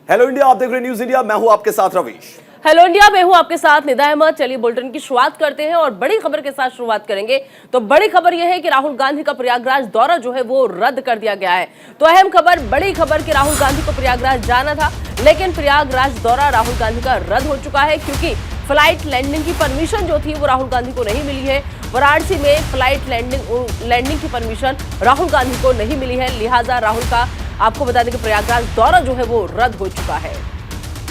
Hello India, आप देख रहे हैं न्यूज इंडिया। मैं हूं आपके साथ रवीश। हेलो इंडिया, मैं हूं आपके साथ निदा अहमद। चलिए बुलेटिन की शुरुआत करते हैं और बड़ी खबर के साथ शुरुआत करेंगे। तो बड़ी खबर यह है कि राहुल गांधी का प्रयागराज दौरा जो है वो रद्द कर दिया गया है। तो अहम खबर, बड़ी खबर कि राहुल गांधी को प्रयागराज जाना था, लेकिन प्रयागराज दौरा राहुल गांधी का रद्द हो चुका है, क्योंकि फ्लाइट लैंडिंग की परमिशन जो थी वो राहुल गांधी को नहीं मिली है। वाराणसी में फ्लाइट लैंडिंग की परमिशन राहुल गांधी को नहीं मिली है, लिहाजा राहुल का, आपको बता दें कि प्रयागराज दौरा जो है वो रद्द हो चुका है।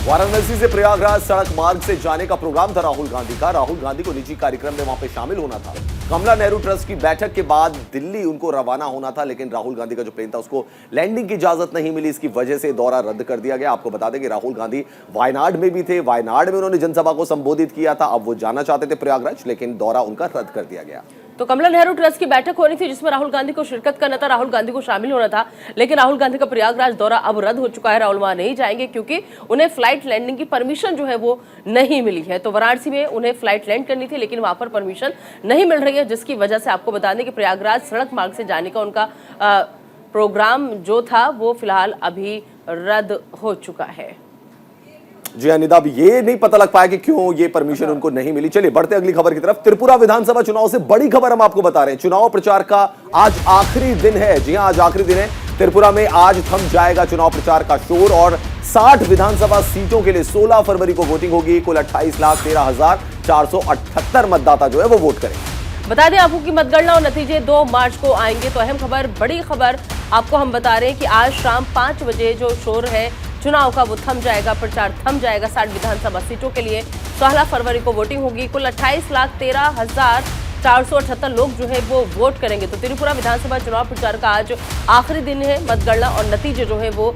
वाराणसी से प्रयागराज सड़क मार्ग से जाने का प्रोग्राम था राहुल गांधी का। राहुल गांधी को निजी कार्यक्रम में वहां पे शामिल होना था। कमला नेहरू ट्रस्ट की बैठक के बाद दिल्ली उनको रवाना होना था, लेकिन राहुल गांधी का जो प्लेन था उसको लैंडिंग की इजाजत नहीं मिली। इसकी वजह से दौरा रद्द कर दिया गया। आपको बता दें कि राहुल गांधी वायनाड में भी थे। वायनाड में उन्होंने जनसभा को संबोधित किया था। अब वो जाना चाहते थे प्रयागराज, लेकिन दौरा उनका रद्द कर दिया गया। तो कमला नेहरू ट्रस्ट की बैठक होनी थी जिसमें राहुल गांधी को शिरकत करना था, राहुल गांधी को शामिल होना था, लेकिन राहुल गांधी का प्रयागराज दौरा अब रद्द हो चुका है। राहुल वहां नहीं जाएंगे क्योंकि उन्हें फ्लाइट लैंडिंग की परमिशन जो है वो नहीं मिली है। तो वाराणसी में उन्हें फ्लाइट लैंड करनी थी, लेकिन वहां पर परमिशन नहीं मिल रही है, जिसकी वजह से आपको बता दें कि प्रयागराज सड़क मार्ग से जाने का उनका प्रोग्राम जो था वो फिलहाल अभी रद्द हो चुका है। जी हाँ निदा, अब ये नहीं पता लग पाया कि क्यों ये परमिशन उनको नहीं मिली। चलिए बढ़ते अगली खबर की तरफ। त्रिपुरा विधानसभा चुनाव से बड़ी खबर हम आपको बता रहे हैं। चुनाव प्रचार का आज आखिरी दिन है। जी हाँ, आज आखिरी दिन है। त्रिपुरा में आज थम जाएगा चुनाव प्रचार का शोर और 60 विधानसभा सीटों के लिए 16 फरवरी को वोटिंग होगी। कुल 28,13,478 मतदाता जो है वो वोट करेंगे। बता दें आपको कि मतगणना और नतीजे 2 मार्च को आएंगे। तो अहम खबर, बड़ी खबर आपको हम बता रहे हैं कि आज शाम 5 बजे जो शोर है चुनाव का वो थम जाएगा, प्रचार थम जाएगा। 60 विधानसभा सीटों के लिए 16 फरवरी को वोटिंग होगी। कुल 28,13,478 लोग जो है वो वोट करेंगे। तो त्रिपुरा विधानसभा चुनाव प्रचार का आज आखिरी दिन है। मतगणना और नतीजे जो है वो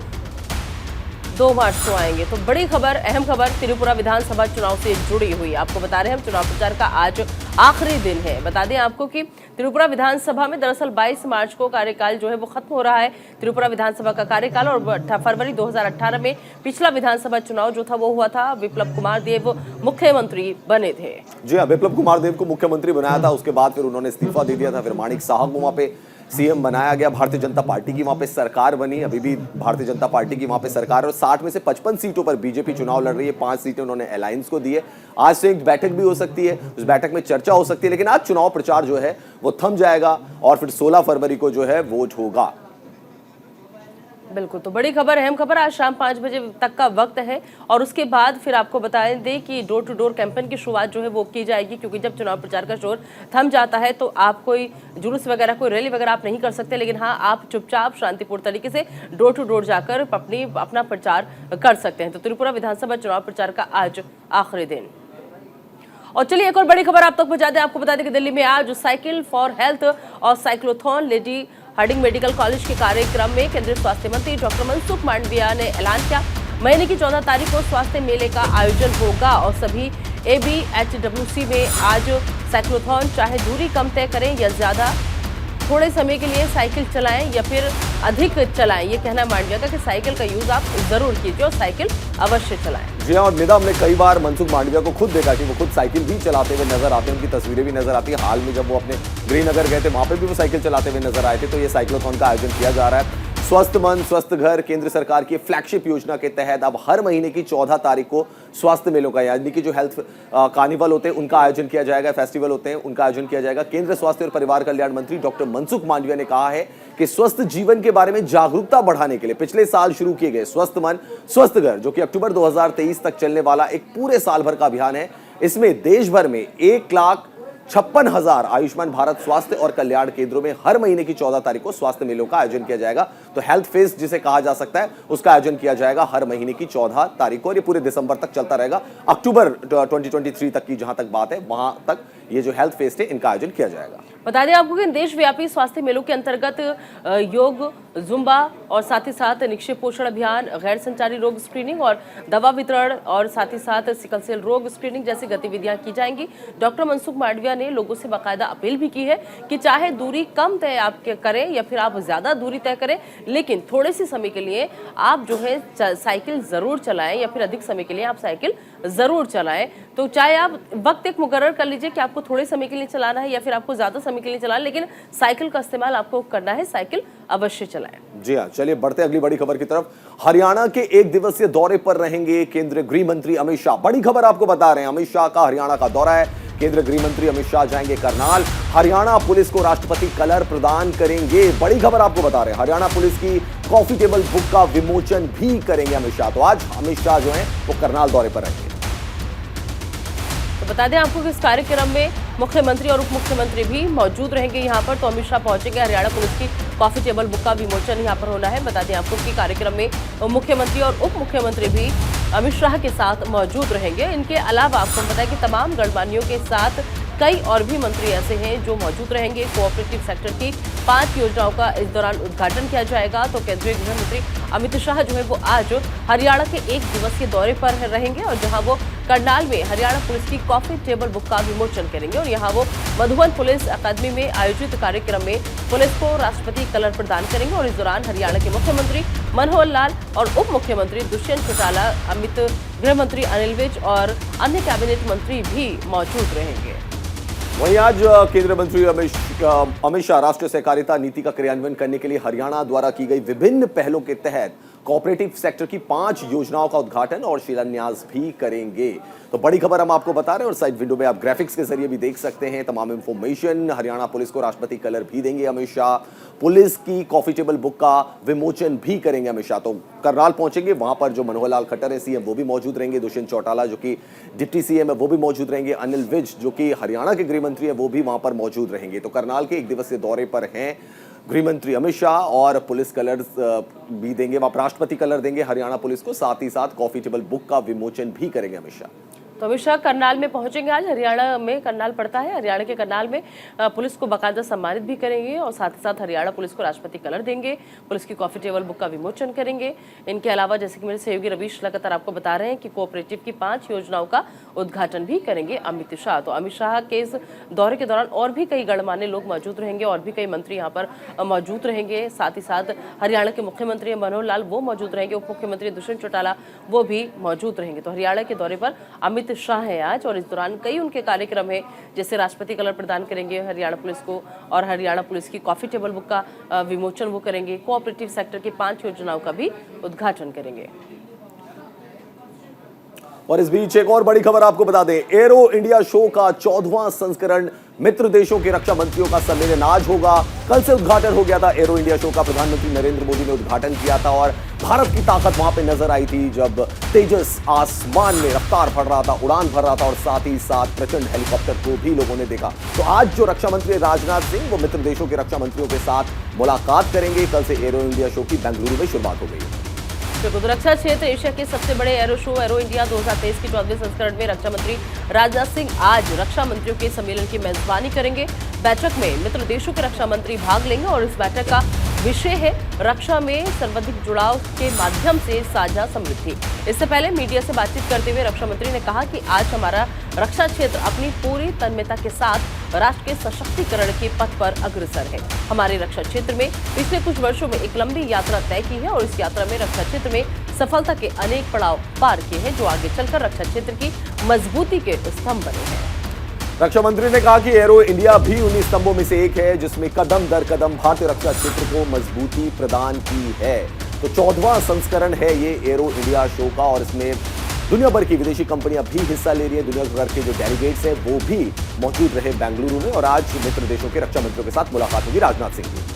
2 मार्च को आएंगे। तो बड़ी खबर, अहम खबर त्रिपुरा विधानसभा चुनाव से जुड़ी हुई आपको बता रहे हैं हम। चुनाव प्रचार का आज आखिरी दिन है। बता दें आपको कि त्रिपुरा विधानसभा में दरअसल 22 मार्च को कार्यकाल जो है वो खत्म हो रहा है, त्रिपुरा विधानसभा का कार्यकाल। और फरवरी 2018 में पिछला विधानसभा चुनाव जो था वो हुआ था। विप्लव कुमार देव मुख्यमंत्री बने थे। जी हाँ, विप्लव कुमार देव को मुख्यमंत्री बनाया था। उसके बाद फिर उन्होंने इस्तीफा दे दिया था। फिर माणिक साहब को वहां पे सीएम बनाया गया। भारतीय जनता पार्टी की वहां पे सरकार बनी। अभी भी भारतीय जनता पार्टी की वहां पे सरकार है और 60 में से 55 सीटों पर बीजेपी चुनाव लड़ रही है। 5 सीटें उन्होंने अलायंस को दी है। आज से एक बैठक भी हो सकती है, उस बैठक में चर्चा हो सकती है, लेकिन आज चुनाव प्रचार जो है वो थम जाएगा और फिर 16 फरवरी को जो है वोट होगा। बिल्कुल, तो बड़ी खबर, अहम खबर, आज शाम 5 बजे तक का वक्त है और उसके बाद फिर आपको बता दें कि डोर टू डोर कैंपेन की शुरुआत जो है वो की जाएगी, क्योंकि जब चुनाव प्रचार का शोर थम जाता है तो आप कोई जुलूस वगैरह, कोई रैली वगैरह आप नहीं कर सकते, लेकिन हाँ आप चुपचाप शांतिपूर्ण तरीके से डोर टू डोर जाकर अपना प्रचार कर सकते हैं। तो त्रिपुरा विधानसभा चुनाव प्रचार का आज आखिरी दिन। और चलिए एक और बड़ी खबर आप तक पहुंचा दें। आपको बता दें कि दिल्ली में आज साइकिल फॉर हेल्थ और cyclothon Lady Hardinge medical college के कार्यक्रम में केंद्रीय स्वास्थ्य मंत्री डॉक्टर मनसुख मांडविया ने ऐलान किया, महीने की 14 तारीख को स्वास्थ्य मेले का आयोजन होगा और सभी ABHWC में आज साइक्लोथॉन, चाहे दूरी कम तय करें या ज्यादा, थोड़े समय के लिए साइकिल चलाएं या फिर अधिक चलाएं। ये कहना मांडविया का कि साइकिल का यूज आप जरूर कीजिए और साइकिल अवश्य चलाएं। जी हाँ, और निदा, हमने कई बार मनसुख मांडविया को खुद देखा कि वो खुद साइकिल भी चलाते हुए नजर आते हैं। उनकी तस्वीरें भी नजर आती है। हाल में जब वो अपने गृहनगर गए थे वहां पे भी वो साइकिल चलाते हुए नजर आए थे। तो ये साइक्लोथॉन का आयोजन किया जा रहा है। स्वस्थ मन स्वस्थ घर केंद्र सरकार की फ्लैगशिप योजना के तहत अब हर महीने की 14 तारीख को स्वास्थ्य मेलों का, यानी कि जो हेल्थ कार्निवल होते हैं उनका आयोजन किया जाएगा, फेस्टिवल होते हैं उनका आयोजन किया जाएगा। केंद्र स्वास्थ्य और परिवार कल्याण मंत्री डॉक्टर मनसुख मांडविया ने कहा है कि स्वस्थ जीवन के बारे में जागरूकता बढ़ाने के लिए पिछले साल शुरू किए गए स्वस्थ मन स्वस्थ घर, जो कि अक्टूबर 2023 तक चलने वाला एक पूरे साल भर का अभियान है, इसमें देश भर में 1,56,000 आयुष्मान भारत स्वास्थ्य और कल्याण केंद्रों में हर महीने की 14 तारीख को स्वास्थ्य मेलों का आयोजन किया जाएगा। तो हेल्थ फेस्ट जिसे कहा जा सकता है उसका आयोजन किया जाएगा हर महीने की 14 तारीख को और ये पूरे दिसंबर तक चलता रहेगा। अक्टूबर 2023 तक की जहां तक बात है वहां तक ये जो हेल्थ फेस्ट है इनका आयोजन किया जाएगा। बता दें आपको कि देशव्यापी स्वास्थ्य मेलों के अंतर्गत योग, जुम्बा और साथ ही साथ निक्षेप पोषण अभियान, गैर संचारी रोग स्क्रीनिंग और दवा वितरण और साथ ही साथ सिकल सेल रोग स्क्रीनिंग जैसी गतिविधियां की जाएंगी। डॉक्टर मनसुख मांडविया ने लोगों से बाकायदा अपील भी की है कि चाहे दूरी कम तय आप करें या फिर आप ज्यादा दूरी तय करें, लेकिन थोड़े से समय के लिए आप जो है साइकिल जरूर चलाएं या फिर अधिक समय के लिए आप साइकिल जरूर चलाएं। तो चाहे आप वक्त एक मुकर्रर कर लीजिए कि आपको आपको थोड़े समय के लिए चलाना है या फिर आपको ज्यादा समय के लिए चलाना है, लेकिन साइकिल का इस्तेमाल आपको करना है, साइकिल अवश्य चलाएं। जी हाँ, चलिए बढ़ते अगली बड़ी खबर की तरफ। हरियाणा के 1 दिवसीय दौरे पर रहेंगे केंद्रीय गृह मंत्री अमित शाह। बड़ी खबर आपको बता रहे हैं, अमित शाह का हरियाणा का दौरा है। केंद्रीय गृह मंत्री अमित शाह जाएंगे करनाल। हरियाणा पुलिस को राष्ट्रपति कलर प्रदान करेंगे। बड़ी खबर आपको बता रहे हैं, हरियाणा पुलिस की कॉफी टेबल बुक का विमोचन भी करेंगे अमित शाह। तो आज अमित शाह जो है वो करनाल दौरे पर रहेंगे। तो बता दें आपको कि इस कार्यक्रम में मुख्यमंत्री और उप मुख्यमंत्री भी मौजूद रहेंगे यहाँ पर। तो अमित शाह पहुंचेंगे, हरियाणा पुलिस की कॉफी टेबल बुक का विमोचन यहाँ पर होना है। बता दें आपको कि कार्यक्रम में मुख्यमंत्री और उप मुख्यमंत्री भी अमित शाह के साथ मौजूद रहेंगे। इनके अलावा आपको पता है कि तमाम गणमान्यों के साथ कई और भी मंत्री ऐसे हैं जो मौजूद रहेंगे। कोऑपरेटिव सेक्टर की 5 योजनाओं का इस दौरान उद्घाटन किया जाएगा। तो केंद्रीय गृह मंत्री अमित शाह जो है वो आज हरियाणा के 1 दिवसीय दौरे पर रहेंगे और जहां वो करनाल में हरियाणा पुलिस की कॉफी टेबल बुक का विमोचन करेंगे और यहाँ वो मधुबन पुलिस अकादमी में आयोजित कार्यक्रम में पुलिस को राष्ट्रपति कलर प्रदान करेंगे। और इस दौरान हरियाणा के मुख्यमंत्री मनोहर लाल और उप मुख्यमंत्री दुष्यंत चौटाला, अमित गृह मंत्री अनिल विज और अन्य कैबिनेट मंत्री भी मौजूद रहेंगे। वहीं आज केंद्रीय मंत्री अमित शाह राष्ट्रीय सहकारिता नीति का क्रियान्वयन करने के लिए हरियाणा द्वारा की गई विभिन्न पहलों के तहत कोऑपरेटिव सेक्टर की 5 योजनाओं का उद्घाटन और शिलान्यास भी करेंगे। तो बड़ी खबर हम आपको बता रहे हैं और साइड विंडो में आप ग्राफिक्स के जरिए भी देख सकते हैं तमाम इंफॉर्मेशन। हरियाणा पुलिस को राष्ट्रपति कलर भी देंगे अमित शाह। पुलिस की कॉफी टेबल बुक का विमोचन भी करेंगे अमित शाह। तो करनाल पहुंचेंगे, वहां पर जो मनोहर लाल खट्टर है सीएम वो भी मौजूद रहेंगे। दुष्यंत चौटाला जो कि डिप्टी सीएम है वो भी मौजूद रहेंगे। अनिल विज जो कि हरियाणा के गृह मंत्री है वो भी वहां पर मौजूद रहेंगे। तो करनाल के 1 दिवसीय दौरे पर हैं गृह मंत्री अमित शाह और पुलिस कलर्स भी देंगे, वहां राष्ट्रपति कलर देंगे हरियाणा पुलिस को। साथ ही साथ कॉफी टेबल बुक का विमोचन भी करेंगे अमित शाह। तो अमित शाह करनाल में पहुंचेंगे आज। हरियाणा में करनाल पड़ता है, हरियाणा के करनाल में पुलिस को बाकायदा सम्मानित भी करेंगे और साथ ही साथ हरियाणा पुलिस को राष्ट्रपति कलर देंगे, पुलिस की कॉफी टेबल बुक का विमोचन करेंगे। इनके अलावा जैसे कि मेरे सहयोगी रवीश लगातार आपको बता रहे हैं कि कोऑपरेटिव की 5 योजनाओं का उद्घाटन भी करेंगे अमित शाह। तो अमित शाह के इस दौरे के दौरान और भी कई गणमान्य लोग मौजूद रहेंगे और भी कई मंत्री यहाँ पर मौजूद रहेंगे। साथ ही साथ हरियाणा के मुख्यमंत्री मनोहर लाल वो मौजूद रहेंगे, उप मुख्यमंत्री दुष्यंत चौटाला वो भी मौजूद रहेंगे। तो हरियाणा के दौरे पर अमित शाह है आज और इस दौरान कई उनके कार्यक्रम है, जैसे राष्ट्रपति कलर प्रदान करेंगे हरियाणा पुलिस को और हरियाणा पुलिस की कॉफी टेबल बुक का विमोचन वो करेंगे। कोऑपरेटिव सेक्टर की 5 योजनाओं का भी उद्घाटन करेंगे। और इस बीच एक और बड़ी खबर आपको बता दें, एरो इंडिया शो का 14वां संस्करण मित्र देशों के रक्षा मंत्रियों का सम्मेलन आज होगा। कल से उद्घाटन हो गया था एरो इंडिया शो का, प्रधानमंत्री नरेंद्र मोदी ने उद्घाटन किया था और भारत की ताकत वहां पे नजर आई थी जब तेजस आसमान में रफ्तार भर रहा था, उड़ान भर रहा था और साथ ही साथ प्रचंड हेलीकॉप्टर को भी लोगों ने देखा। तो आज जो रक्षा मंत्री राजनाथ सिंह वो मित्र देशों के रक्षा मंत्रियों के साथ मुलाकात करेंगे। कल से एरो इंडिया शो की बेंगलुरु में शुरुआत हो गई। रक्षा क्षेत्र एशिया के सबसे बड़े एरो शो एरो इंडिया 2023 के 14वें संस्करण में रक्षा मंत्री राजनाथ सिंह आज रक्षा मंत्रियों के सम्मेलन की मेजबानी करेंगे। बैठक में मित्र देशों के रक्षा मंत्री भाग लेंगे और इस बैठक का विषय है रक्षा में सर्वाधिक जुड़ाव के माध्यम से साझा समृद्धि। इससे पहले मीडिया से बातचीत करते हुए रक्षा मंत्री ने कहा कि आज हमारा रक्षा क्षेत्र अपनी पूरी तन्मयता के साथ राष्ट्र के सशक्तिकरण के पथ पर अग्रसर है। हमारे रक्षा क्षेत्र में पिछले कुछ वर्षों में एक लंबी यात्रा तय की है और इस यात्रा में रक्षा क्षेत्र में सफलता के अनेक पड़ाव पार किए हैं जो आगे चलकर रक्षा क्षेत्र की मजबूती के स्तंभ बने हैं। रक्षा मंत्री ने कहा कि एरो इंडिया भी उन्हीं स्तंभों में से एक है जिसमें कदम दर कदम भारतीय रक्षा क्षेत्र को मजबूती प्रदान की है। तो 14वां संस्करण है ये एरो इंडिया शो का और इसमें दुनिया भर की विदेशी कंपनियां भी हिस्सा ले रही है। दुनिया भर के जो डेलीगेट्स हैं वो भी मौजूद रहे बेंगलुरु में और आज मित्र देशों के रक्षा मंत्रियों के साथ मुलाकात होगी राजनाथ सिंह की।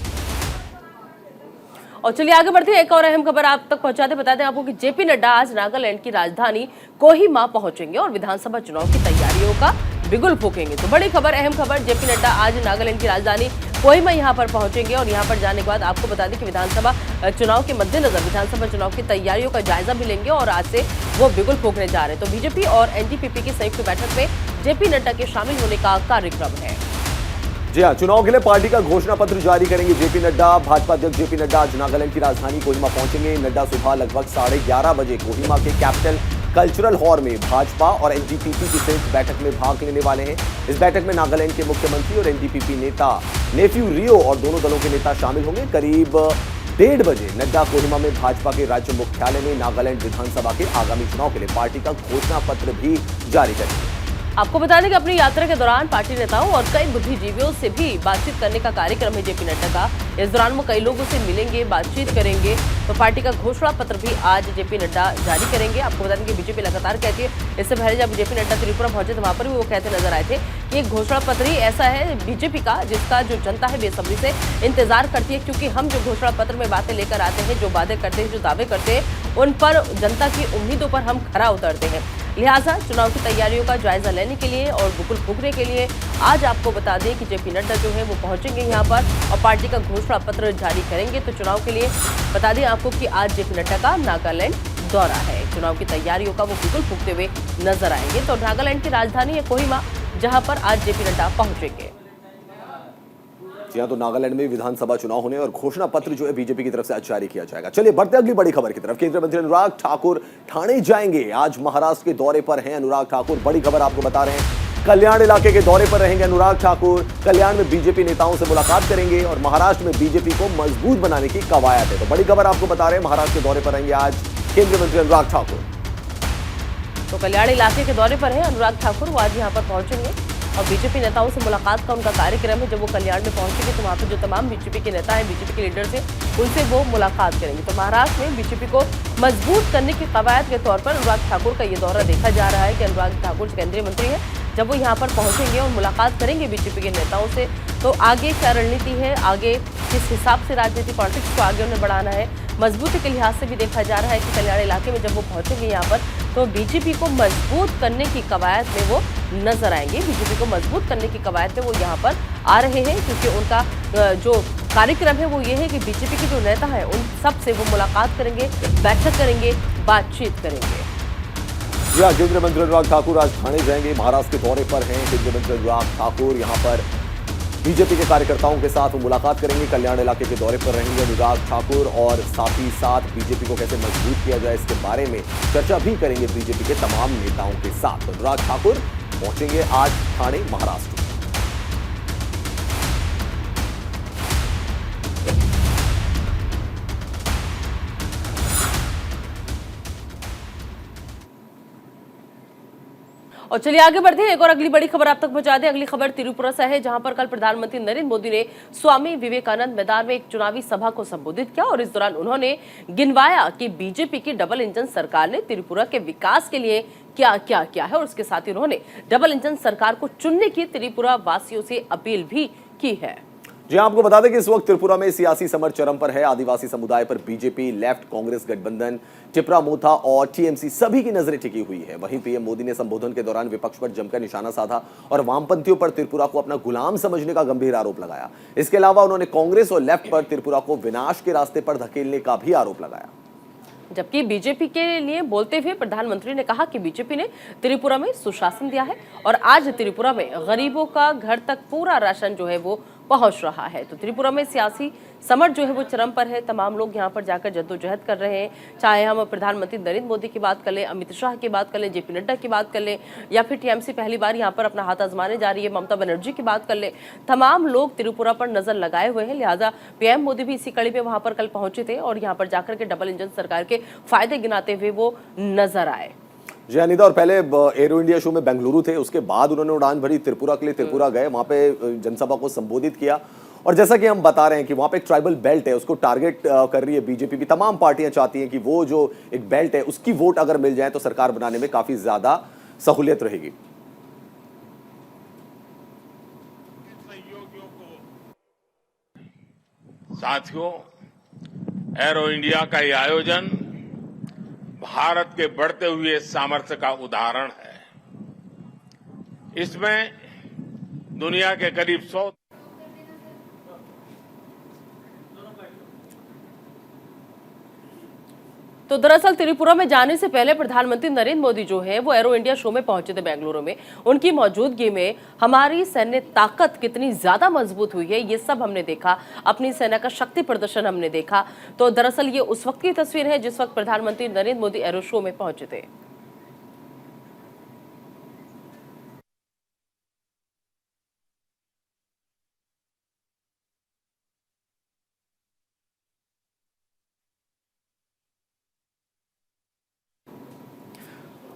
और चलिए आगे बढ़ते हैं, एक और अहम खबर आप तक पहुंचाते बता दें आपको कि जेपी नड्डा आज नागालैंड की राजधानी कोहिमा पहुंचेंगे और विधानसभा चुनाव की तैयारियों का बिगुल फूकेंगे। तो बड़ी खबर, अहम खबर, जेपी नड्डा आज नागालैंड की राजधानी कोहिमा यहां पर पहुंचेंगे और यहां पर जाने के बाद आपको बता दें कि विधानसभा चुनाव के मद्देनजर विधानसभा चुनाव की तैयारियों का जायजा भी लेंगे और आज से वो बिगुल फूकने जा रहे हैं। तो बीजेपी और एनडीपीपी की संयुक्त बैठक में जेपी नड्डा के शामिल होने का कार्यक्रम है। जी हाँ, चुनाव के लिए पार्टी का घोषणा पत्र जारी करेंगे जेपी नड्डा। भाजपा अध्यक्ष जेपी नड्डा आज नागालैंड की राजधानी कोहिमा पहुंचेंगे। नड्डा सुबह लगभग 11:30 बजे कोहिमा के कैपिटल कल्चरल हॉल में भाजपा और एनडीपीपी की संयुक्त बैठक में भाग लेने वाले हैं। इस बैठक में नागालैंड के मुख्यमंत्री और एनडीपीपी नेता नेफ्यू रियो और दोनों दलों के नेता शामिल होंगे। करीब 1:30 बजे नड्डा कोहिमा में भाजपा के राज्य मुख्यालय में नागालैंड विधानसभा के आगामी चुनाव के लिए पार्टी का घोषणा पत्र भी जारी करेंगे। आपको बता दें कि अपनी यात्रा के दौरान पार्टी नेताओं और कई बुद्धिजीवियों से भी बातचीत करने का कार्यक्रम है जेपी नड्डा का। इस दौरान वो कई लोगों से मिलेंगे, बातचीत करेंगे। तो पार्टी का घोषणा पत्र भी आज जेपी नड्डा जारी करेंगे। आपको बता दें कि बीजेपी लगातार कहती है, इससे पहले जब जेपी नड्डा त्रिपुरा पहुंचे तो वहां पर भी वो कहते नजर आए थे कि एक घोषणा पत्र ही ऐसा है बीजेपी का जिसका जो जनता है बेसब्री से इंतजार करती है, क्योंकि हम जो घोषणा पत्र में बातें लेकर आते हैं, जो वादे करते हैं, जो दावे करते हैं, उन पर जनता की उम्मीदों पर हम खरा उतरते हैं। लिहाजा चुनाव की तैयारियों का जायजा लेने के लिए और बुकुल फूकने के लिए आज आपको बता दें कि जेपी नड्डा जो है वो पहुंचेंगे यहां पर और पार्टी का घोषणा पत्र जारी करेंगे। तो चुनाव के लिए बता दें आपको कि आज जेपी नड्डा का नागालैंड दौरा है। चुनाव की तैयारियों का वो बुकुल फूकते हुए नजर आएंगे। तो नागालैंड की राजधानी है कोहिमा, जहां पर आज जेपी नड्डा पहुंचेंगे। जी हाँ, तो नागालैंड में विधानसभा चुनाव होने और घोषणा पत्र जो है बीजेपी की तरफ से आज जारी किया जाएगा। चलिए बढ़ते अगली बड़ी खबर की तरफ। केंद्रीय मंत्री अनुराग ठाकुर ठाणे जाएंगे। आज महाराष्ट्र के दौरे पर हैं अनुराग ठाकुर। बड़ी खबर आपको बता रहे हैं, कल्याण इलाके के दौरे पर रहेंगे अनुराग ठाकुर। कल्याण में बीजेपी नेताओं से मुलाकात करेंगे और महाराष्ट्र में बीजेपी को मजबूत बनाने की कवायद है। तो बड़ी खबर आपको बता रहे हैं, महाराष्ट्र के दौरे पर रहेंगे आज केंद्रीय मंत्री अनुराग ठाकुर। तो कल्याण इलाके के दौरे पर है अनुराग ठाकुर, वो आज यहाँ पर पहुंचेंगे और बीजेपी नेताओं से मुलाकात का उनका कार्यक्रम है। जब वो कल्याण में पहुंचेंगे तो वहां पर जो तमाम बीजेपी के नेता हैं, बीजेपी के लीडर्स हैं, उनसे वो मुलाकात करेंगे। तो महाराष्ट्र में बीजेपी को मजबूत करने की कवायद के तौर पर अनुराग ठाकुर का ये दौरा देखा जा रहा है कि अनुराग ठाकुर केंद्रीय मंत्री है। जब वो यहाँ पर पहुंचेंगे और मुलाकात करेंगे बीजेपी के नेताओं से, तो आगे क्या रणनीति है, आगे किस हिसाब से राजनीति पॉलिटिक्स को आगे उन्हें बढ़ाना है, मजबूती के लिहाज से भी देखा जा रहा है कि कल्याण इलाके में जब वो पहुंचेंगे यहाँ पर तो बीजेपी को मजबूत करने की कवायद में वो नजर आएंगे। बीजेपी को मजबूत करने की कवायद में वो यहाँ पर आ रहे हैं, क्योंकि उनका जो कार्यक्रम है वो ये है कि बीजेपी के जो नेता हैं उन सब से वो मुलाकात करेंगे, बैठक करेंगे, बातचीत करेंगे। जी हाँ, केंद्रीय मंत्री अनुराग ठाकुर आज ठाणे जाएंगे। महाराष्ट्र के दौरे पर हैं केंद्रीय मंत्री अनुराग ठाकुर। यहाँ पर बीजेपी के कार्यकर्ताओं के साथ वो मुलाकात करेंगे। कल्याण इलाके के दौरे पर रहेंगे अनुराग ठाकुर और साथ ही साथ बीजेपी को कैसे मजबूत किया जाए इसके बारे में चर्चा भी करेंगे बीजेपी के तमाम नेताओं के साथ। अनुराग ठाकुर पहुंचेंगे आज ठाणे, महाराष्ट्र। और चलिए आगे बढ़ते हैं, एक और अगली बड़ी खबर आप तक पहुंचा दें। अगली खबर त्रिपुरा से है, जहां पर कल प्रधानमंत्री नरेंद्र मोदी ने स्वामी विवेकानंद मैदान में एक चुनावी सभा को संबोधित किया और इस दौरान उन्होंने गिनवाया कि बीजेपी की डबल इंजन सरकार ने त्रिपुरा के विकास के लिए क्या क्या किया है और उसके साथ ही उन्होंने डबल इंजन सरकार को चुनने की त्रिपुरा वासियों से अपील भी की है। जी आपको बता दें कि इस वक्त त्रिपुरा में सियासी समर चरम पर है। आदिवासी समुदाय पर बीजेपी, लेफ्ट, कांग्रेस गठबंधन, टिपरा मोथा और टीएमसी सभी की नजरें टिकी हुई है। वहीं पीएम मोदी ने संबोधन के दौरान विपक्ष पर जमकर निशाना साधा और वामपंथियों पर त्रिपुरा को अपना गुलाम समझने का गंभीर आरोप लगाया। इसके अलावा उन्होंने कांग्रेस और लेफ्ट पर त्रिपुरा को विनाश के रास्ते पर धकेलने का भी आरोप लगाया। जबकि बीजेपी के लिए बोलते हुए प्रधानमंत्री ने कहा कि बीजेपी ने त्रिपुरा में सुशासन दिया है और आज त्रिपुरा में गरीबों का घर तक पूरा राशन जो है वो पहुंच रहा है। तो त्रिपुरा में सियासी समर जो है वो चरम पर है। तमाम लोग यहां पर जाकर जद्दोजहद कर रहे हैं, चाहे हम प्रधानमंत्री नरेंद्र मोदी की बात कर लें, अमित शाह की बात कर लें, जेपी नड्डा की बात कर लें, या फिर टीएमसी पहली बार यहां पर अपना हाथ आजमाने जा रही है, ममता बनर्जी की बात कर लें। तमाम लोग त्रिपुरा पर नजर लगाए हुए हैं। लिहाजा पीएम मोदी भी इसी कड़ी में वहां पर कल पहुंचे थे और यहाँ पर जाकर के डबल इंजन सरकार के फायदे गिनाते हुए वो नजर आए। जी अनिता, और पहले एरो इंडिया शो में बेंगलुरु थे, उसके बाद उन्होंने उड़ान भरी त्रिपुरा के लिए। त्रिपुरा गए, वहां पे जनसभा को संबोधित किया और जैसा कि हम बता रहे हैं कि वहां पे एक ट्राइबल बेल्ट है, उसको टारगेट कर रही है बीजेपी भी। तमाम पार्टियां चाहती हैं कि वो जो एक बेल्ट है उसकी वोट अगर मिल जाए तो सरकार बनाने में काफी ज्यादा सहूलियत रहेगी। साथियों, एरो इंडिया का ये आयोजन भारत के बढ़ते हुए सामर्थ्य का उदाहरण है। इसमें दुनिया के करीब 100 तो दरअसल त्रिपुरा में जाने से पहले प्रधानमंत्री नरेंद्र मोदी जो है वो एरो इंडिया शो में पहुंचे थे बेंगलुरु में। उनकी मौजूदगी में हमारी सैन्य ताकत कितनी ज्यादा मजबूत हुई है ये सब हमने देखा, अपनी सेना का शक्ति प्रदर्शन हमने देखा। तो दरअसल ये उस वक्त की तस्वीर है जिस वक्त प्रधानमंत्री नरेंद्र मोदी एरो शो में पहुंचे थे।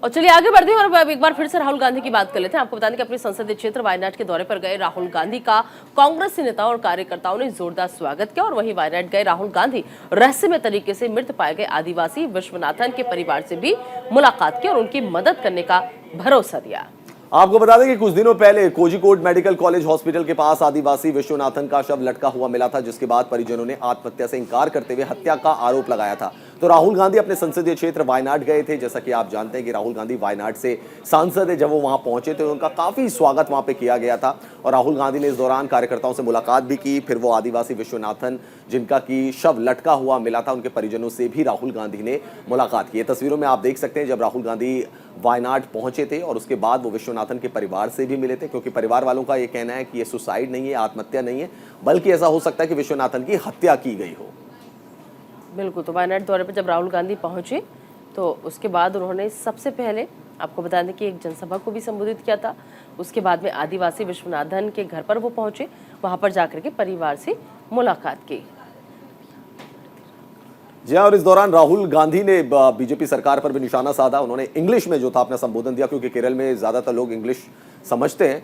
और चलिए आगे बढ़ते हैं और अब एक बार फिर से राहुल गांधी की बात कर लेते हैं। आपको बता दें कि अपने संसदीय क्षेत्र वायनाड के दौरे पर गए राहुल गांधी का कांग्रेसी नेताओं और कार्यकर्ताओं ने जोरदार स्वागत किया और वहीं वायनाड गए राहुल गांधी रहस्यमय तरीके से मृत पाए गए आदिवासी विश्वनाथन के परिवार से भी मुलाकात की और उनकी मदद करने का भरोसा दिया। आपको बता दें कि कुछ दिनों पहले कोझिकोड मेडिकल कॉलेज हॉस्पिटल के पास आदिवासी विश्वनाथन का शव लटका हुआ मिला था, जिसके बाद परिजनों ने आत्महत्या से इंकार करते हुए हत्या का आरोप लगाया था। तो राहुल गांधी अपने संसदीय क्षेत्र वायनाड गए थे। जैसा कि आप जानते हैं कि राहुल गांधी वायनाड से सांसद है। जब वो वहां पहुंचे तो उनका काफी स्वागत वहां पे किया गया था और राहुल गांधी ने इस दौरान कार्यकर्ताओं से मुलाकात भी की। फिर वो आदिवासी विश्वनाथन जिनका की शव लटका हुआ मिला था, उनके परिजनों से भी राहुल गांधी ने मुलाकात की। तस्वीरों में आप देख सकते हैं जब राहुल गांधी वायनाड पहुंचे थे और उसके बाद वो विश्वनाथन के परिवार से भी मिले थे, क्योंकि परिवार वालों का ये कहना है कि ये सुसाइड नहीं है, आत्महत्या नहीं है, बल्कि ऐसा हो सकता है कि विश्वनाथन की हत्या की गई हो। बिल्कुल, तो वायनाड दौरे पर जब राहुल गांधी पहुंचे तो उसके बाद उन्होंने सबसे पहले आपको बता दें कि एक जनसभा को भी संबोधित किया था। उसके बाद में आदिवासी विश्वनाथन के घर पर वो पहुंचे, वहां पर जाकर के परिवार से मुलाकात की। जी और इस दौरान राहुल गांधी ने बीजेपी सरकार पर भी निशाना साधा। उन्होंने इंग्लिश में जो था अपना संबोधन दिया, क्योंकि केरल में ज्यादातर लोग इंग्लिश समझते हैं,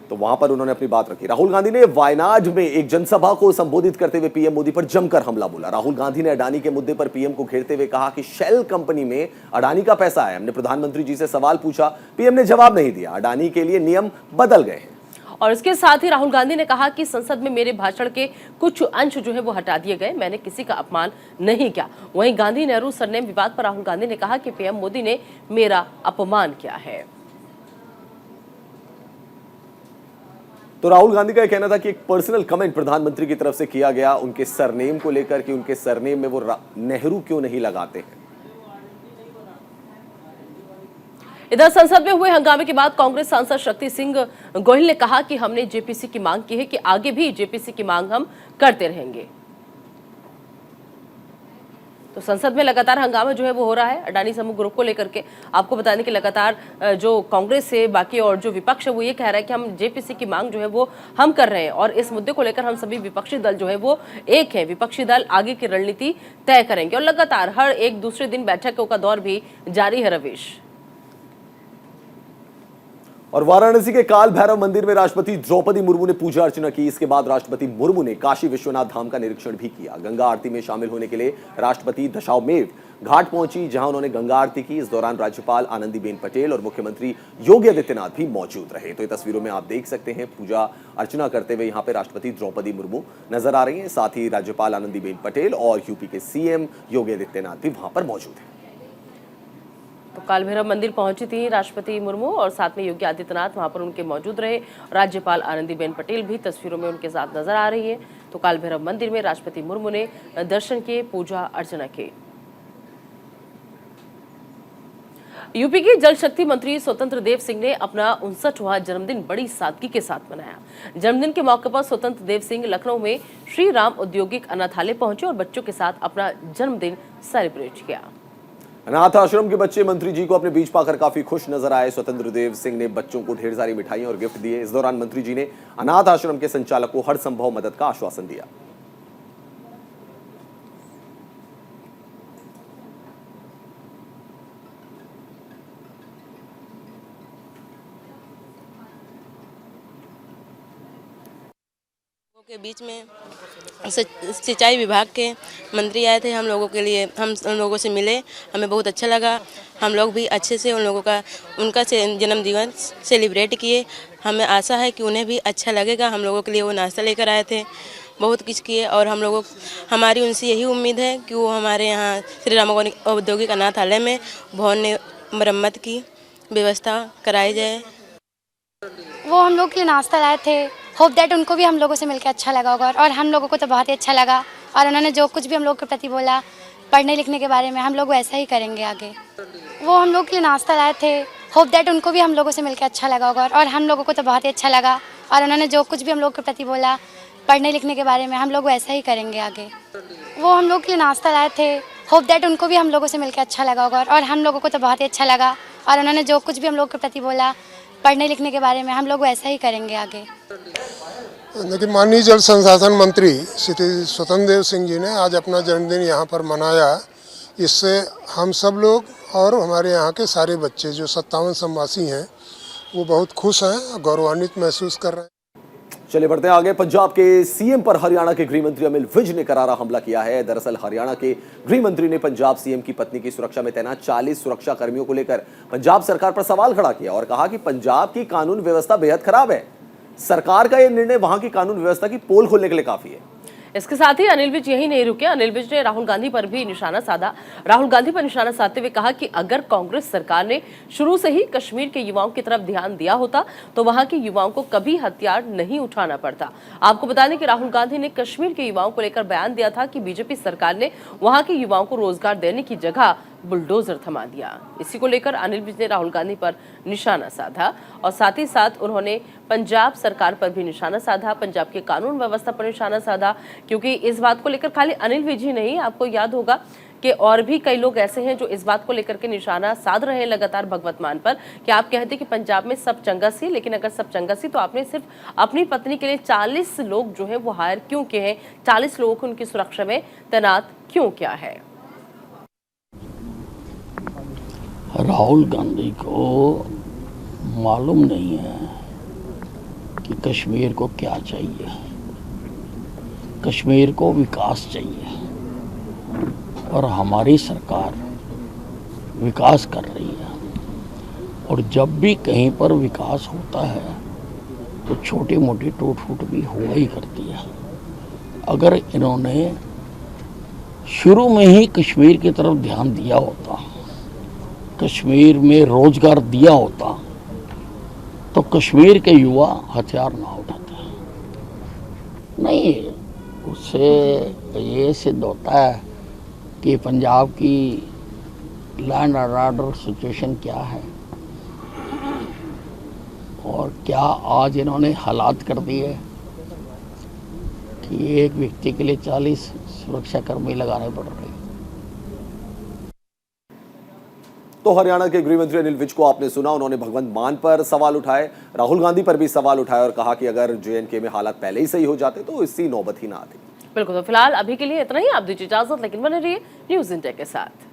तो वहां पर उन्होंने अपनी बात रखी। राहुल गांधी ने वायनाड में एक जनसभा को संबोधित करते हुए पीएम मोदी पर जमकर हमला बोला। राहुल गांधी ने अडानी के मुद्दे पर पीएम को घेरते हुए कहा कि शेल कंपनी में अडानी का पैसा है। हमने प्रधानमंत्री जी से सवाल पूछा, पीएम ने जवाब नहीं दिया। अडानी के लिए नियम बदल गए हैं। और इसके साथ ही राहुल गांधी ने कहा कि संसद में मेरे भाषण के कुछ अंश जो है वो हटा दिए गए, मैंने किसी का अपमान नहीं किया। वहीं गांधी नेहरू सरनेम विवाद पर राहुल गांधी ने कहा कि पीएम मोदी ने मेरा अपमान किया है। तो राहुल गांधी का यह कहना था कि एक पर्सनल कमेंट प्रधानमंत्री की तरफ से किया गया उनके सरनेम को लेकर कि उनके सरनेम में वो नेहरू क्यों नहीं लगाते हैं। इधर संसद में हुए हंगामे के बाद कांग्रेस सांसद शक्ति सिंह गोहिल ने कहा कि हमने जेपीसी की मांग की है कि आगे भी जेपीसी की मांग हम करते रहेंगे। तो संसद में लगातार हंगामा जो है वो हो रहा है अडानी समूह ग्रुप को लेकर के। आपको बताने कि लगातार जो कांग्रेस से बाकी और जो विपक्ष है वो ये कह रहा है कि हम जेपीसी की मांग जो है वो हम कर रहे हैं और इस मुद्दे को लेकर हम सभी विपक्षी दल जो है वो एक है। विपक्षी दल आगे की रणनीति तय करेंगे और लगातार हर एक दूसरे दिन बैठकों का दौर भी जारी है। रवीश, और वाराणसी के काल भैरव मंदिर में राष्ट्रपति द्रौपदी मुर्मू ने पूजा अर्चना की। इसके बाद राष्ट्रपति मुर्मू ने काशी विश्वनाथ धाम का निरीक्षण भी किया। गंगा आरती में शामिल होने के लिए राष्ट्रपति दशाश्वमेध घाट पहुंची, जहां उन्होंने गंगा आरती की। इस दौरान राज्यपाल आनंदीबेन पटेल और मुख्यमंत्री योगी आदित्यनाथ भी मौजूद रहे। तो ये तस्वीरों में आप देख सकते हैं पूजा अर्चना करते हुए यहाँ पे राष्ट्रपति द्रौपदी मुर्मू नजर आ रही है। साथ ही राज्यपाल आनंदीबेन पटेल और यूपी के सीएम योगी आदित्यनाथ भी वहां पर मौजूद है। तो काल भैरव मंदिर पहुंची थी राष्ट्रपति मुर्मू और साथ में योगी आदित्यनाथ वहां पर उनके मौजूद रहे। राज्यपाल आनंदीबेन पटेल भी तस्वीरों में उनके साथ नजर आ रही है। तो काल भैरव मंदिर में राष्ट्रपति मुर्मू ने दर्शन किए, पूजा अर्चना की। यूपी के जल शक्ति मंत्री स्वतंत्र देव सिंह ने अपना 59वां जन्मदिन बड़ी सादगी के साथ मनाया। जन्मदिन के मौके पर स्वतंत्र देव सिंह लखनऊ में श्री राम औद्योगिक अनाथालय पहुंचे और बच्चों के साथ अपना जन्मदिन सेलिब्रेट किया। अनाथ आश्रम के बच्चे मंत्री जी को अपने बीच पाकर काफी खुश नजर आए। स्वतंत्र देव सिंह ने बच्चों को ढेर सारी मिठाइयां और गिफ्ट दिए। इस दौरान मंत्री जी ने अनाथ आश्रम के संचालक को हर संभव मदद का आश्वासन दिया। के बीच में सिंचाई विभाग के मंत्री आए थे हम लोगों के लिए, हम उन लोगों से मिले, हमें बहुत अच्छा लगा। हम लोग भी अच्छे से उनका जन्मदिन सेलिब्रेट किए। हमें आशा है कि उन्हें भी अच्छा लगेगा। हम लोगों के लिए वो नाश्ता लेकर आए थे, बहुत कुछ किए और हमारी उनसे यही उम्मीद है कि वो हमारे यहाँ श्री राम औद्योगिक अनाथालय में भवन मरम्मत की व्यवस्था कराई जाए। वो हम लोग के लिए नाश्ता लाए थे। होप दैट उनको भी हम लोगों से मिलकर अच्छा लगा होगा और हम लोगों को तो बहुत ही अच्छा लगा। और उन्होंने जो कुछ भी हम लोग के प्रति बोला पढ़ने लिखने के बारे में, हम लोग वैसा ही करेंगे आगे। वो हम लोग के लिए नाश्ता लाए थे। होप दैट उनको भी हम लोगों से मिलकर अच्छा लगा होगा और हम लोगों को तो बहुत ही अच्छा लगा। और उन्होंने जो कुछ भी हम लोग के प्रति बोला पढ़ने लिखने के बारे में, हम लोग वैसा ही करेंगे आगे। वो हम लोग के लिए नाश्ता लाए थे। होप दैट उनको भी हम लोगों से मिलकर अच्छा लगा होगा और हम लोगों को तो बहुत ही अच्छा लगा। और उन्होंने जो कुछ भी हम लोग के प्रति बोला पढ़ने लिखने के बारे में, हम लोग वैसा ही करेंगे आगे। देखिए, माननीय जल संसाधन मंत्री श्री स्वतंत्र देव सिंह जी ने आज अपना जन्मदिन यहाँ पर मनाया। इससे हम सब लोग और हमारे यहाँ के सारे बच्चे जो 57 संवासी हैं वो बहुत खुश हैं, गौरवान्वित महसूस कर रहे हैं। चलिए बढ़ते हैं आगे। पंजाब के सीएम पर हरियाणा के गृह मंत्री अनिल विज ने करारा हमला किया है। दरअसल हरियाणा के गृह मंत्री ने पंजाब सीएम की पत्नी की सुरक्षा में तैनात 40 सुरक्षा कर्मियों को लेकर पंजाब सरकार पर सवाल खड़ा किया और कहा कि पंजाब की कानून व्यवस्था बेहद खराब है। सरकार का यह निर्णय वहां की कानून व्यवस्था की पोल खोलने के लिए काफी है। इसके साथ ही अनिल विज यही नहीं रुके। अनिल विज ने राहुल गांधी पर भी निशाना साधा। राहुल गांधी पर निशाना साधते हुए कहा कि अगर कांग्रेस सरकार ने शुरू से ही कश्मीर के युवाओं की तरफ ध्यान दिया होता तो वहां के युवाओं को कभी हथियार नहीं उठाना पड़ता। आपको बता दें कि राहुल गांधी ने कश्मीर के युवाओं को लेकर बयान दिया था कि बीजेपी सरकार ने वहां के युवाओं को रोजगार देने की जगह बुलडोजर थमा दिया। इसी को लेकर अनिल विज ने राहुल गांधी पर निशाना साधा और साथ ही साथ उन्होंने पंजाब सरकार पर भी निशाना साधा, पंजाब के कानून व्यवस्था पर निशाना साधा, क्योंकि इस बात को लेकर खाली अनिल विज ही नहीं, आपको याद होगा कि और भी कई लोग ऐसे हैं जो इस बात को लेकर के निशाना साध रहे हैं लगातार भगवत मान पर कि आप कहते कि पंजाब में सब चंगा सी, लेकिन अगर सब चंगा सी तो आपने सिर्फ अपनी पत्नी के लिए 40 लोग जो है वो हायर क्यों किए हैं, 40 लोगों को उनकी सुरक्षा में तैनात क्यों किया है। राहुल गांधी को मालूम नहीं है कि कश्मीर को क्या चाहिए। कश्मीर को विकास चाहिए और हमारी सरकार विकास कर रही है और जब भी कहीं पर विकास होता है तो छोटी मोटी टूट फूट भी हुआ ही करती है। अगर इन्होंने शुरू में ही कश्मीर की तरफ ध्यान दिया होता, कश्मीर में रोजगार दिया होता तो कश्मीर के युवा हथियार ना उठाते। नहीं, उससे ये सिद्ध होता है कि पंजाब की लैंड एंड ऑर्डर सिचुएशन क्या है और क्या आज इन्होंने हालात कर दिए कि एक व्यक्ति के लिए 40 सुरक्षाकर्मी लगाने पड़ रहे हैं। तो हरियाणा के गृह मंत्री अनिल विज को आपने सुना, उन्होंने भगवंत मान पर सवाल उठाए, राहुल गांधी पर भी सवाल उठाए और कहा कि अगर JNK में हालात पहले ही सही हो जाते तो इसकी नौबत ही ना आती। बिल्कुल, तो फिलहाल अभी के लिए इतना ही। आप दीजिए इजाजत, लेकिन बने रहिए न्यूज़ इंडिया के साथ।